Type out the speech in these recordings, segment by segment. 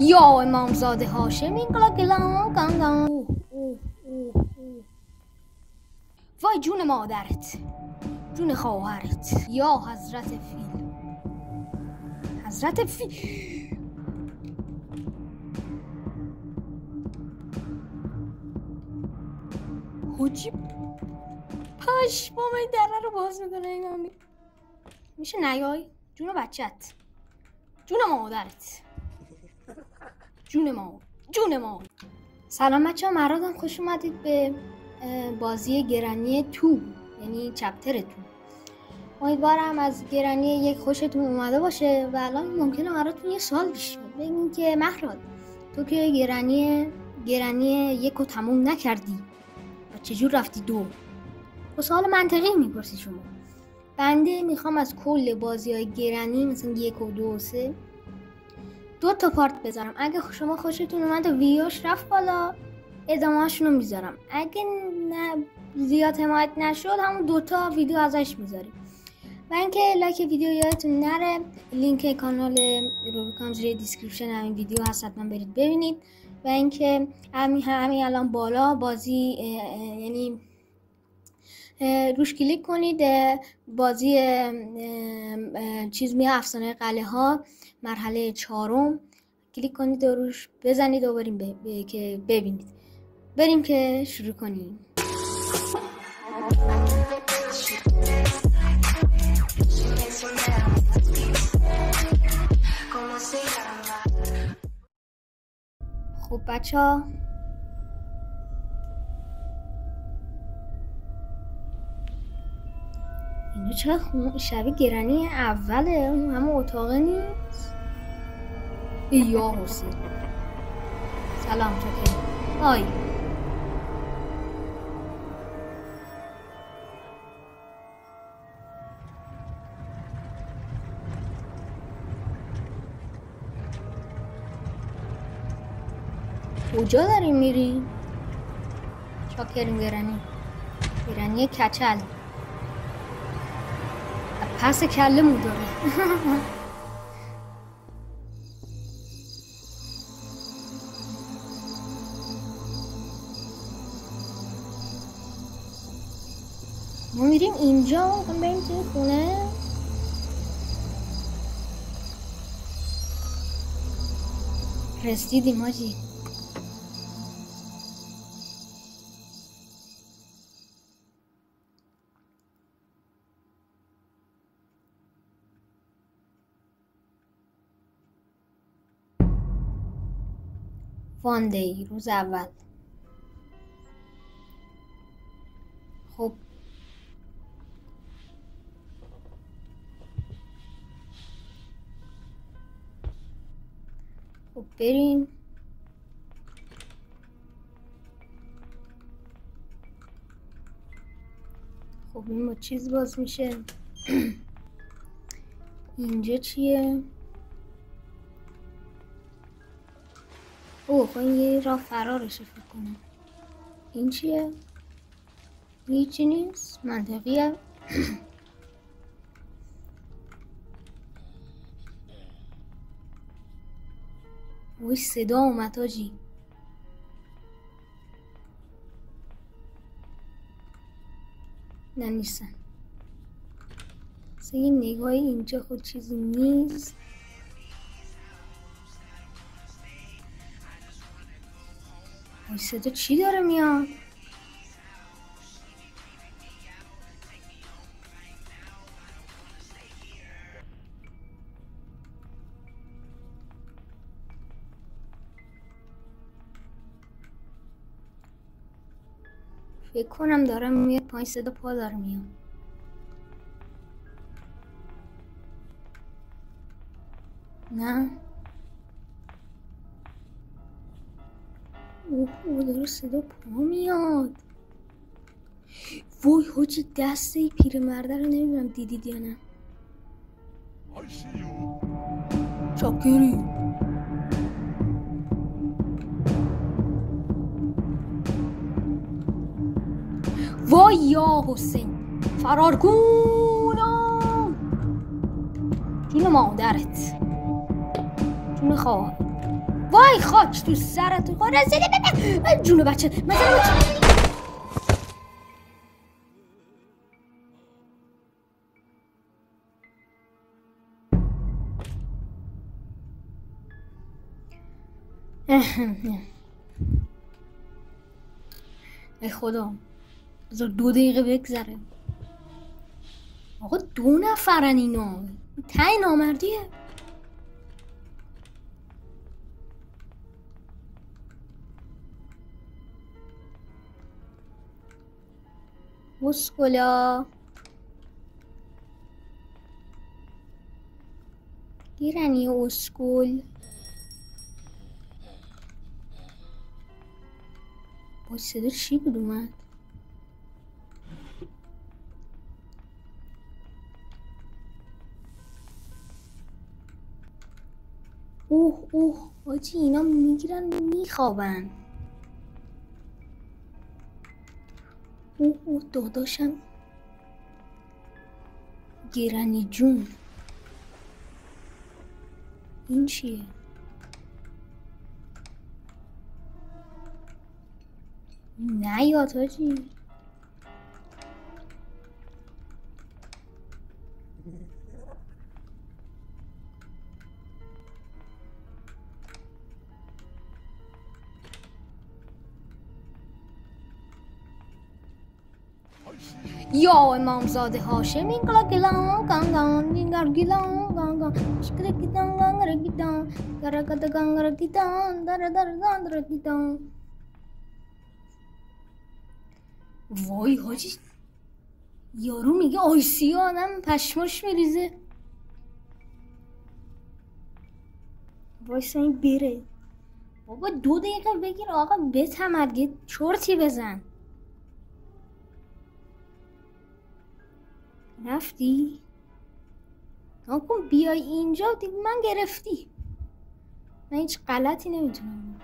یا امامزاده هاشمی گلام گنگام. وای جون مادرت، جون خواهرت، یا حضرت فیل، حضرت فیل. حاجی پشمام این دره رو باز میکنه. این میشه نیای جون بچت، جون مادرت، جون ما. سلام بچه‌ها، مرادم خوش اومدید به بازی گرانی 2، یعنی چپتر 2. امیدوارم از گرانی 1 خوشتون اومده باشه و الان ممکنه براتون یه سوال پیش بیاد، بگین که مهراد تو که گرانی 1 رو تموم نکردی و چجور رفتی 2؟ و سوال منطقی میپرسی شما. بنده میخوام از کل بازی‌های گرانی مثلا 1 و 2 و 3 2 تا پارت بذارم. اگه شما خوشتون اومد و ویدیوش رفت بالا، ادامه‌اشون رو میذارم. اگه زیاد حمایت نشد، همون 2 تا ویدیو ازش میذاریم. و اینکه لایک ویدیو یادتون نره. لینک کانال روبیکان زیر دیسکریپشن همین ویدیو هست، حتما برید ببینید. و اینکه همین الان بالا بازی یعنی روش کلیک کنید، بازی چیز میاد، افسانه قلعه ها مرحله 4 کلیک کنید و روش بزنید و بریم که ببینید. بریم که شروع کنیم. خب بچه‌ها، اینو چرا شبیه گرانی اوله؟ همه اتاقه نیست؟ یا حسین سلام چطوری؟ آی کجا داریم میری؟ چاکریم گرانی کچل پس کله مو داره. ما میریم اینجا، بریم توی خونه. رسیدیم حاجی. واندی روز اول. خب بریم. خب این با چیز باز میشه. اینجا چیه؟ خب این یه راه فرارشه فکر کنم. این چیه؟ هیچی نیست، منطقیه. وای صدا اومد حاجی. نه نیستن. این نگاهی اینجا خود چیزی نیست. وای صدا چی داره میاد؟ فکر کنم دارم میاد پایین، صدا پا داره میاد. نه اوه داره صدا پا میاد. وای حاجی دسته ای پیرمرده رو نمیدونم دیدید یا نه. چاکری. وای یا حسین فرار کنم. جون مادرت، جون خواه. وای خاک تو سرت خواه رسیده بده جون بچه مثلا ای خدا بذار 2 دقیقه بگذره. آقا 2 نفرن اینا، ته نامردیه. مسکولا گیرنی اسکول. با صدا چی بود اومد؟ اوه حاجی اینا میگیرن میخوابن. اوه داداشم گیرنی جون. این چیه؟ نه یاد حاجی. یا امامزاده هاشم این گلا گلا گانگان اینگر گلا گانگان شکر گیدان گانگر گیدان گرگد گانگر گیدان در گیدان. وای حاجی یارو میگه آیسی آدم پشماش میریزه. وایسا این بره بابا 2 دقیقه بگیر آقا بتمرگه چرتی بزن. رفتی؟ نکن بیای اینجا دیگه من گرفتی. من هیچ غلطی نمیتونم.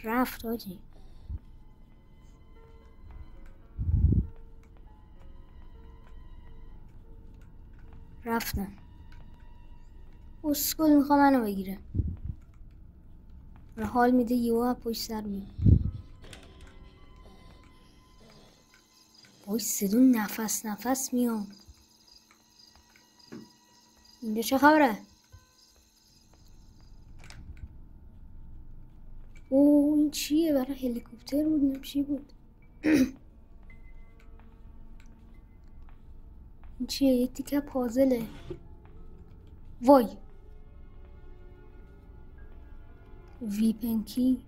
رفت حاجی. رفتن. اسکول میخوا منو بگیره. حال میده یهو پشت سر میاد. وای صدا نفس میاد. اینجا چه خبره؟ اوه این چیه؟ برای هلیکوپتر بود نه چی بود؟ این چیه؟ یه تیکه پازله. وای ویپنکی.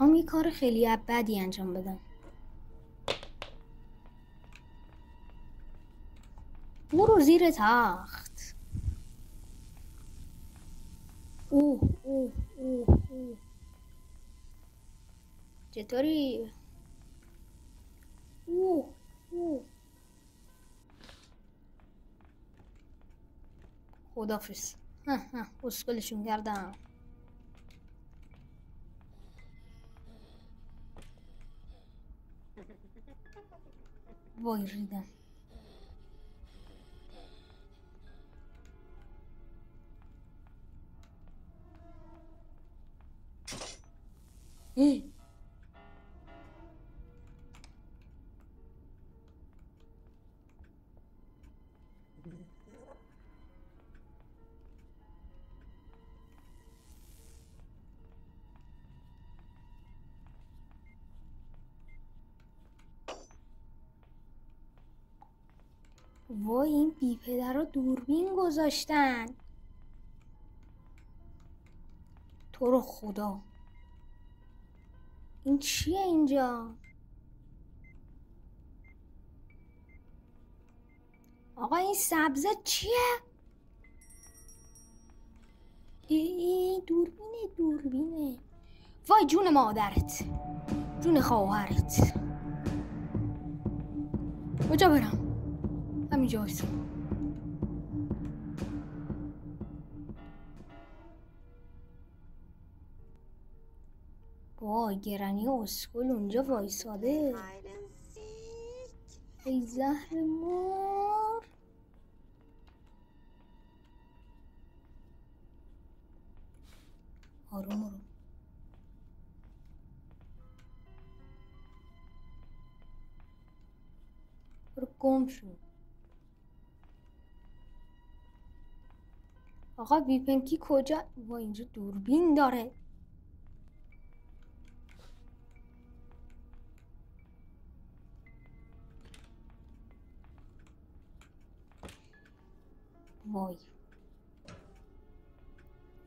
میخوام یه کار خیلی بدی انجام بدم. برو زیر تخت. اوه چطوری؟ اوه خدافظ. اسکلشون کردم. وای ریدم. وای این بی پدر رو دوربین گذاشتن. تو رو خدا این چیه اینجا؟ آقا این سبزه چیه؟ ای دوربینه. وای جون مادرت جون خواهرت. کجا برم؟ همینجا وایسا. وای گرانی اسکول اونجا وایساده. ای زهر مار. آروم آروم. برو گم شو. آقا ویپنکی کجا؟ وای اینجا دوربین داره. وای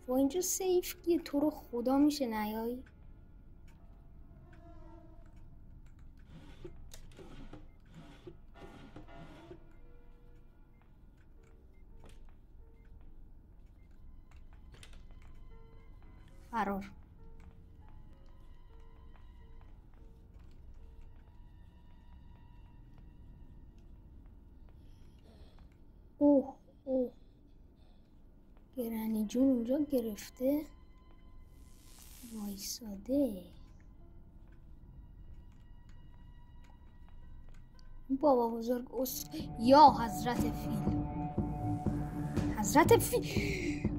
اینجا سیف کیه؟ تو رو خدا میشه نیایی؟ فرار. اوه گرانی جون اونجا گرفته وایساده. بابا بزرگ یا حضرت فیل. حضرت فیل.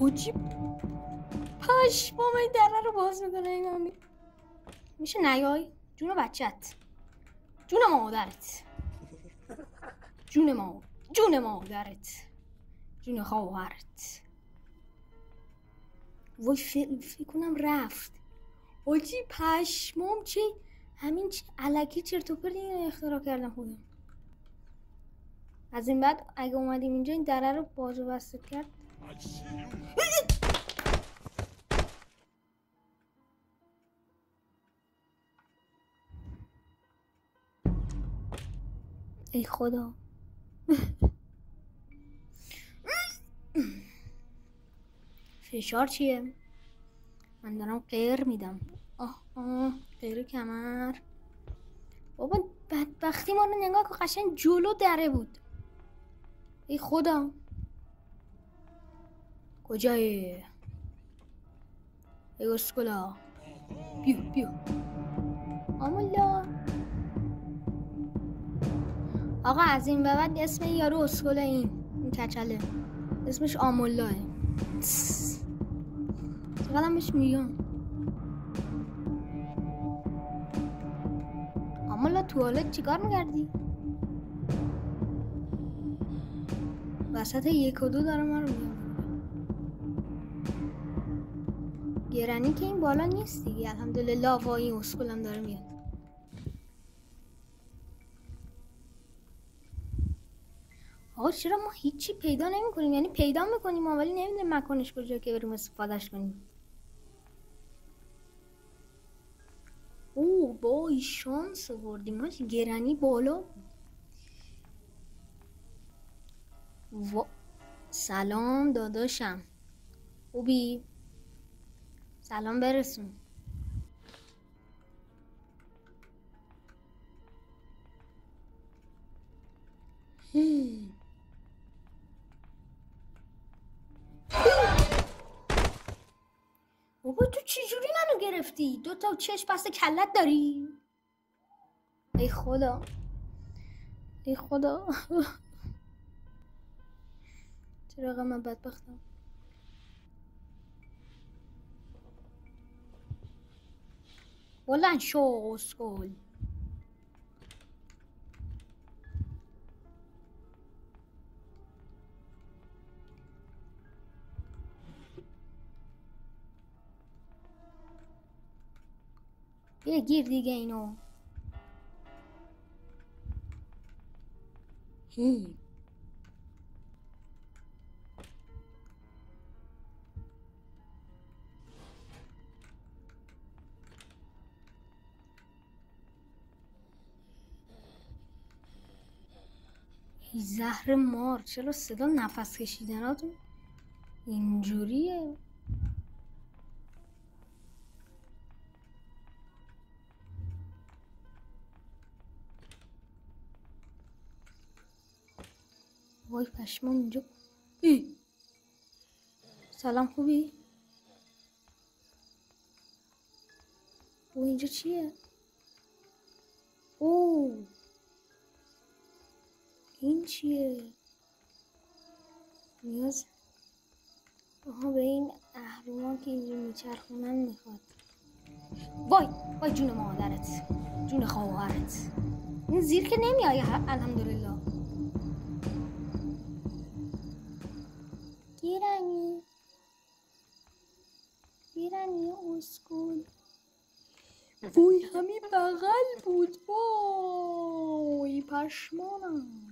حاجی پشمام این دره رو باز میکنه این میشه نیای؟ جون بچت، جون مادرت، جون مادرت، جون خواهرت. وای فکر کنم رفت. حاجی پشمام چه همین چه علکی چرت و پرت اختراع کردم خودم. از این بعد اگه اومدیم اینجا این دره رو باز و بسته کرد. ای خدا. فشار چیه؟ من دارم غیر میدم. غیر کمر. بابا بدبختی ما رو نگاه که قشنگ جلو دره بود. ای خدا کجایی؟ ای اسکولا بیا آمولا. آقا از این به بعد اسم این یارو اسکولا این کچله اسمش آمولاه. چقدر بهش میگم آمولا توالت چیکار میکردی؟ وسط 1 و 2 داره ما رو میگم. گرانی که این بالا نیست دیگه الحمدلله. وای اسکولم داره میاد. آقا چرا ما هیچی پیدا نمی کنیم؟ یعنی پیدا میکنیم ولی نمیدونیم مکانش کجا که بریم استفادهش کنیم. وای شانس آوردیم هاچی گرانی بالا. سلام داداشم خوبی؟ سلام برسون. بابا تو چجوری منو گرفتی؟ 2 تا چشم بسته کلت داری؟ ای خدا چرا من بدبختم؟ بلند شو اسکول. بیا گیر دیگه اینو. ای زهر مار چرا صدا نفس کشیدناتون اینجوریه؟ وای پشمام اینجا. ای سلام، خوبی؟ او اینجا چیه؟ او این چیه؟ نیاز به این اهرمان که اینجا میچرخونن میخواد. وای جون مادرت، جون خواهرت. این زیر که نمیای الحمدلله. گیرنی اسکول. وای همین بغل بود. وای پشمانم.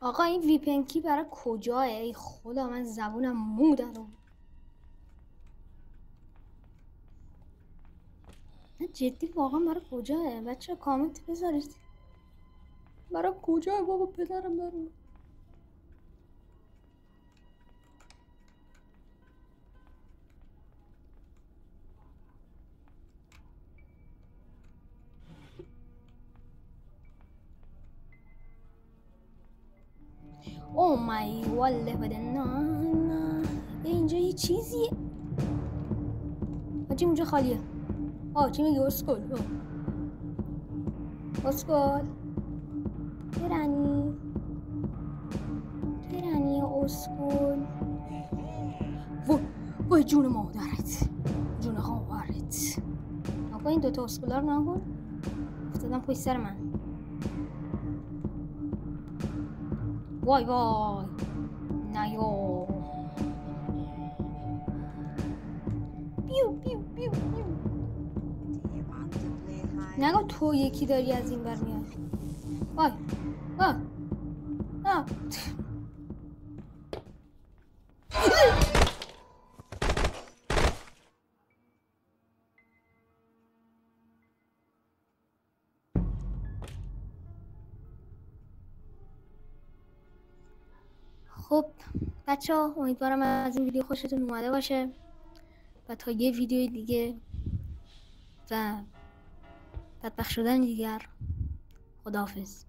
آقا این ویپن کی برای کجاه؟ ای خدا من زبونم مو در اومد. جدی واقعا برای کجاه؟ بچه کامنت بذارید برای کجاه بابا، پدرم در اومد. او مای والله بدنا اینجا یه چیزیه. حاجی اونجا خالیه. چی میگه اسکل؟ اسکل گرانی اسکل. وای جون مادرت، جون خواهرت. آقا این دوتا اسکولا رو نگو افتادم پشت سر من. وای نیو. بیو نگو تو یکی داری از این بر میاد. وای خب بچه ها امیدوارم از این ویدیو خوشتون اومده باشه و تا یه ویدیو دیگه و بدبخت شدن دیگر، خداحافظ.